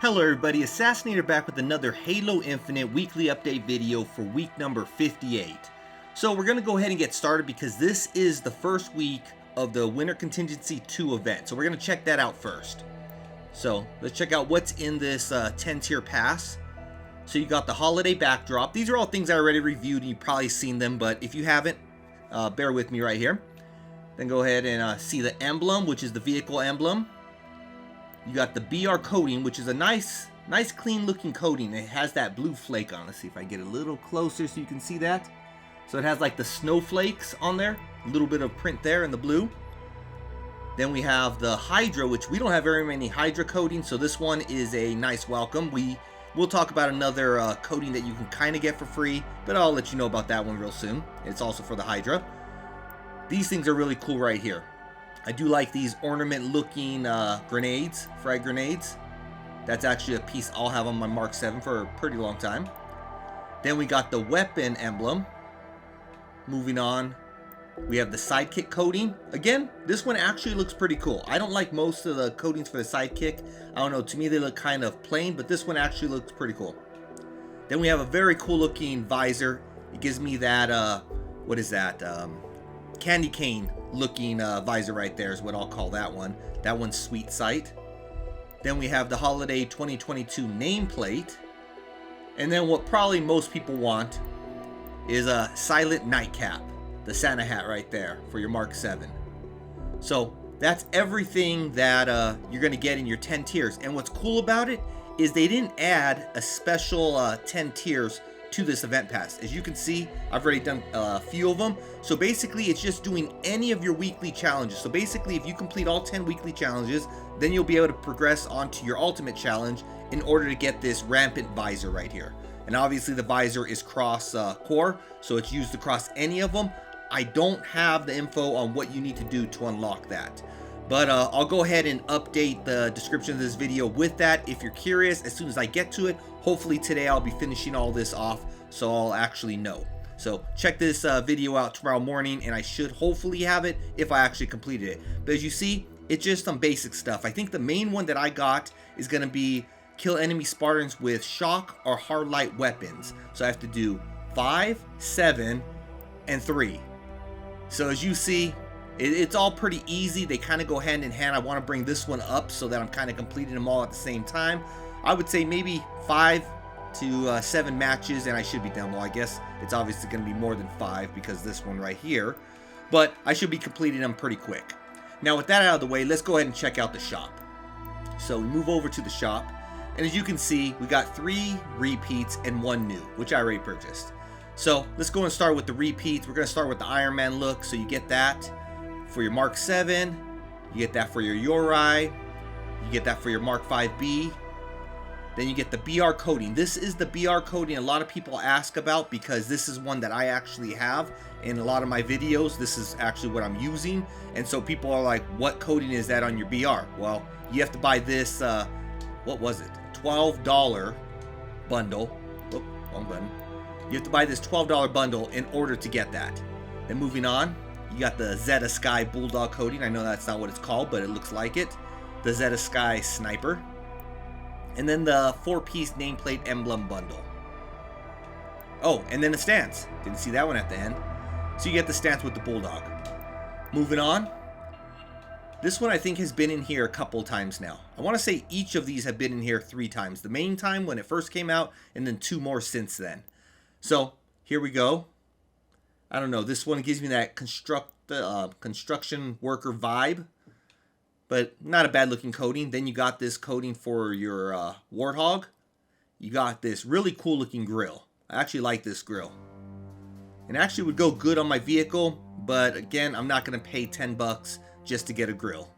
Hello everybody, Assassinator back with another Halo Infinite weekly update video for week number 58. So we're going to go ahead and get started because this is the first week of the Winter Contingency 2 event. So we're going to check that out first. So let's check out what's in this 10 tier pass. So you got the holiday backdrop. These are all things I already reviewed and you've probably seen them, but if you haven't, bear with me right here. Then go ahead and see the emblem, which is the vehicle emblem. You got the BR coating, which is a nice clean looking coating. It has that blue flake on. Let's see if I get a little closer so you can see that. So it has like the snowflakes on there, a little bit of print there in the blue. Then we have the Hydra, which we don't have very many Hydra coatings, so this one is a nice welcome. We'll talk about another coating that you can kind of get for free, but I'll let you know about that one real soon. It's also for the Hydra. These things are really cool right here. I do like these ornament looking grenades, frag grenades. That's actually a piece I'll have on my Mark 7 for a pretty long time. Then we got the weapon emblem. Moving on, we have the sidekick coating. Again, this one actually looks pretty cool. I don't like most of the coatings for the sidekick. I don't know, to me they look kind of plain, but this one actually looks pretty cool. Then we have a very cool looking visor. It gives me that, what is that? Candy cane looking visor right there is what I'll call that one. That one's sweet sight. Then we have the holiday 2022 nameplate. And then what probably most people want is a silent nightcap, the Santa hat right there for your Mark 7. So that's everything that you're going to get in your 10 tiers. And what's cool about it is they didn't add a special 10 tiers to this event pass. As you can see, I've already done a few of them. So basically it's just doing any of your weekly challenges. So basically if you complete all 10 weekly challenges, then you'll be able to progress onto your ultimate challenge in order to get this rampant visor right here. And obviously the visor is cross core, so it's used across any of them. I don't have the info on what you need to do to unlock that. But I'll go ahead and update the description of this video with that. If you're curious, as soon as I get to it, hopefully today I'll be finishing all this off so I'll actually know. So check this video out tomorrow morning and I should hopefully have it if I actually completed it. But as you see, it's just some basic stuff. I think the main one that I got is going to be kill enemy Spartans with shock or hard light weapons. So I have to do 5, 7, and 3. So as you see, it's all pretty easy. They kind of go hand in hand. I want to bring this one up so that I'm kind of completing them all at the same time. I would say maybe 5 to 7 matches and I should be done. Well, I guess it's obviously going to be more than 5 because this one right here. But I should be completing them pretty quick. Now with that out of the way, let's go ahead and check out the shop. So we move over to the shop. And as you can see, we got 3 repeats and 1 new, which I already purchased. So let's go and start with the repeats. We're going to start with the Iron Man look. So you get that for your Mark 7, you get that for your Uri, you get that for your Mark 5B, then you get the BR coating. This is the BR coating a lot of people ask about because this is one that I actually have in a lot of my videos. This is actually what I'm using, and so people are like, what coating is that on your BR? Well, you have to buy this, what was it, $12 bundle. Oh, wrong button. You have to buy this $12 bundle in order to get that. Then moving on, you got the Zeta Sky Bulldog coating. I know that's not what it's called, but it looks like it. The Zeta Sky Sniper. And then the 4-piece nameplate emblem bundle. Oh, and then the stance. Didn't see that one at the end. So you get the stance with the Bulldog. Moving on. This one I think has been in here a couple times now. I want to say each of these have been in here 3 times. The main time when it first came out, and then 2 more since then. So here we go. I don't know, this one gives me that construction worker vibe, but not a bad looking coating. Then you got this coating for your Warthog. You got this really cool looking grill. I actually like this grill. It actually would go good on my vehicle, but again, I'm not going to pay 10 bucks just to get a grill.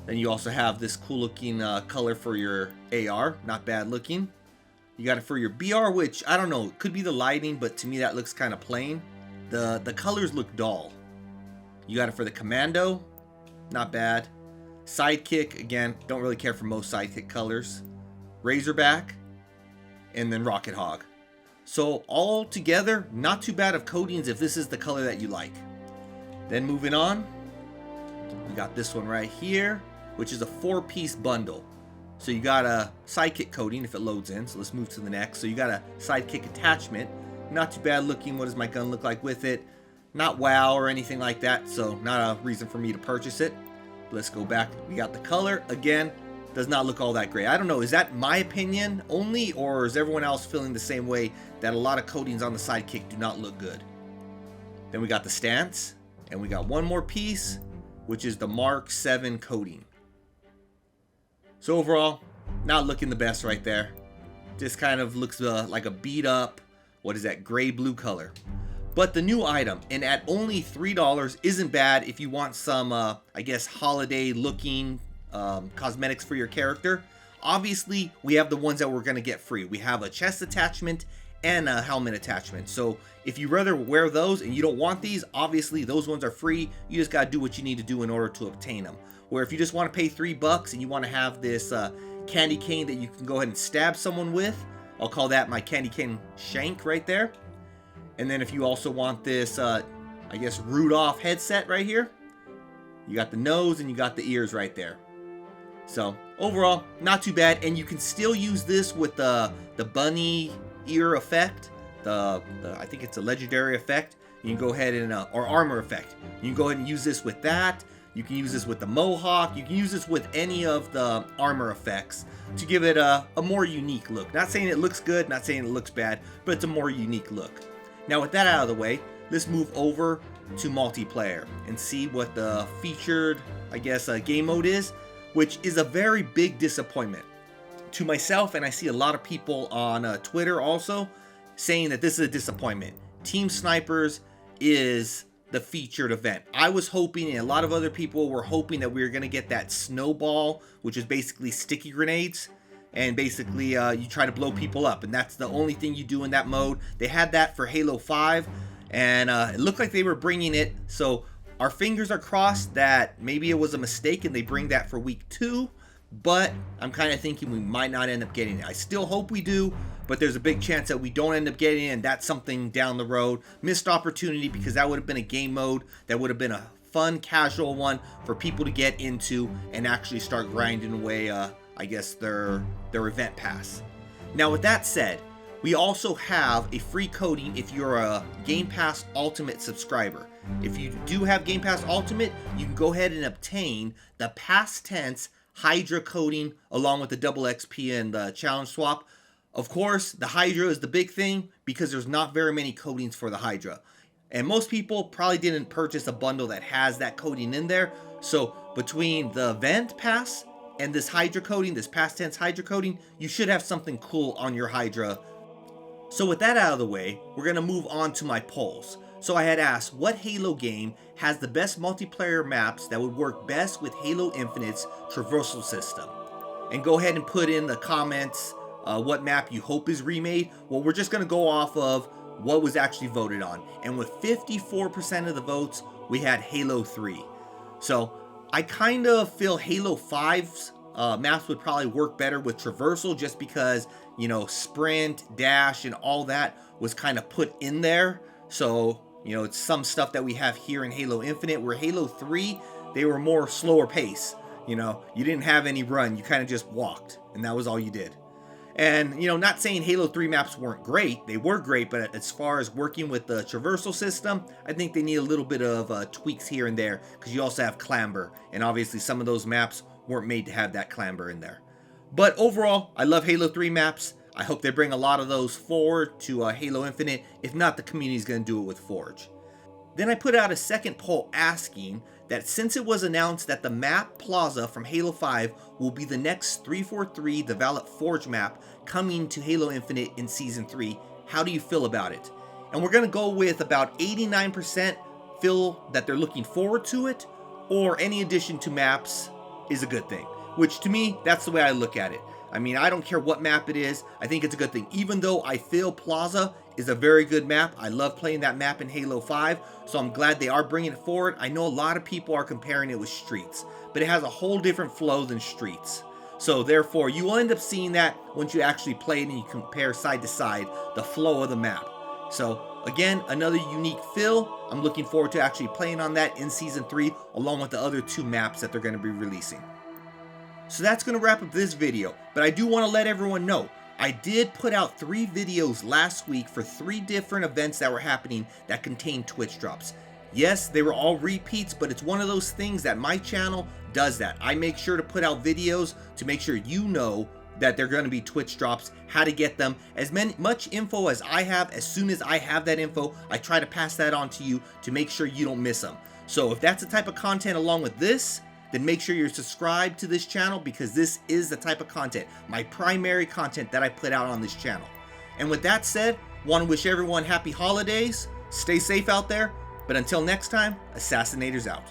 Then you also have this cool looking color for your AR, not bad looking. You got it for your BR, which I don't know, it could be the lighting, but to me that looks kind of plain. The colors look dull. You got it for the Commando, not bad. Sidekick, again, don't really care for most Sidekick colors. Razorback, and then Rocket Hog. So all together, not too bad of coatings if this is the color that you like. Then moving on, we got this one right here, which is a 4-piece bundle. So you got a sidekick coating if it loads in. So let's move to the next. So you got a sidekick attachment. Not too bad looking. What does my gun look like with it? Not wow or anything like that. So not a reason for me to purchase it. Let's go back. We got the color. Again, does not look all that great. I don't know. Is that my opinion only, or is everyone else feeling the same way that a lot of coatings on the sidekick do not look good? Then we got the stance. And we got one more piece, which is the Mark 7 coating. So overall, not looking the best right there. Just kind of looks like a beat up, what is that, gray blue color. But the new item, and at only $3, isn't bad if you want some, I guess, holiday looking cosmetics for your character. Obviously, we have the ones that we're going to get free. We have a chest attachment and a helmet attachment. So if you rather wear those and you don't want these, obviously those ones are free. You just got to do what you need to do in order to obtain them. Where if you just want to pay $3 and you want to have this candy cane that you can go ahead and stab someone with, I'll call that my candy cane shank right there. And then if you also want this, I guess, Rudolph headset right here, you got the nose and you got the ears right there. So overall, not too bad. And you can still use this with the bunny ear effect. I think it's a legendary effect. You can go ahead and, or armor effect. You can go ahead and use this with that. You can use this with the mohawk. You can use this with any of the armor effects to give it a more unique look. Not saying it looks good, not saying it looks bad, but it's a more unique look. Now with that out of the way, let's move over to multiplayer and see what the featured, I guess, game mode is, which is a very big disappointment to myself, and I see a lot of people on Twitter also saying that this is a disappointment. Team Snipers is the featured event. I was hoping, and a lot of other people were hoping, that we were going to get that snowball, which is basically sticky grenades, and basically you try to blow people up, and that's the only thing you do in that mode. They had that for Halo 5, and it looked like they were bringing it, so our fingers are crossed that maybe it was a mistake and they bring that for week 2, but I'm kind of thinking we might not end up getting it. I still hope we do, but there's a big chance that we don't end up getting it, and that's something down the road. Missed opportunity, because that would have been a game mode that would have been a fun, casual one for people to get into and actually start grinding away, I guess, their event pass. Now, with that said, we also have a free coating if you're a Game Pass Ultimate subscriber. If you do have Game Pass Ultimate, you can go ahead and obtain the past tense Hydra coating along with the double XP and the challenge swap. Of course, the Hydra is the big thing because there's not very many coatings for the Hydra. And most people probably didn't purchase a bundle that has that coating in there. So between the event pass and this Hydra coating, this past tense Hydra coating, you should have something cool on your Hydra. So with that out of the way, we're going to move on to my polls. So I had asked, what Halo game has the best multiplayer maps that would work best with Halo Infinite's traversal system? And go ahead and put in the comments what map you hope is remade. Well, we're just going to go off of what was actually voted on. And with 54% of the votes, we had Halo 3. So I kind of feel Halo 5's maps would probably work better with traversal, just because, you know, sprint, dash, and all that was kind of put in there. So, you know, it's some stuff that we have here in Halo Infinite, where Halo 3, they were more slower pace. You know, you didn't have any run, you kind of just walked, and that was all you did. And, you know, not saying Halo 3 maps weren't great, they were great, but as far as working with the traversal system, I think they need a little bit of tweaks here and there, because you also have clamber, and obviously some of those maps weren't made to have that clamber in there. But overall, I love Halo 3 maps. I hope they bring a lot of those forward to Halo Infinite. If not, the community's going to do it with Forge. Then I put out a second poll asking that since it was announced that the map Plaza from Halo 5 will be the next 343 developed Forge map coming to Halo Infinite in Season 3, how do you feel about it? And we're going to go with about 89% feel that they're looking forward to it, or any addition to maps is a good thing. Which, to me, that's the way I look at it. I mean, I don't care what map it is, I think it's a good thing. Even though I feel Plaza is a very good map, I love playing that map in Halo 5, so I'm glad they are bringing it forward. I know a lot of people are comparing it with Streets, but it has a whole different flow than Streets. So therefore, you will end up seeing that once you actually play it and you compare side to side the flow of the map. So again, another unique feel. I'm looking forward to actually playing on that in Season 3, along with the other 2 maps that they're going to be releasing. So that's going to wrap up this video, but I do want to let everyone know, I did put out 3 videos last week for 3 different events that were happening that contained Twitch drops. Yes, they were all repeats, but it's one of those things that my channel does that. I make sure to put out videos to make sure you know that they're going to be Twitch drops, how to get them, much info as I have. As soon as I have that info, I try to pass that on to you to make sure you don't miss them. So if that's the type of content along with this, then make sure you're subscribed to this channel, because this is the type of content, my primary content that I put out on this channel. And with that said, want to wish everyone happy holidays, stay safe out there, but until next time, Assassinator's out.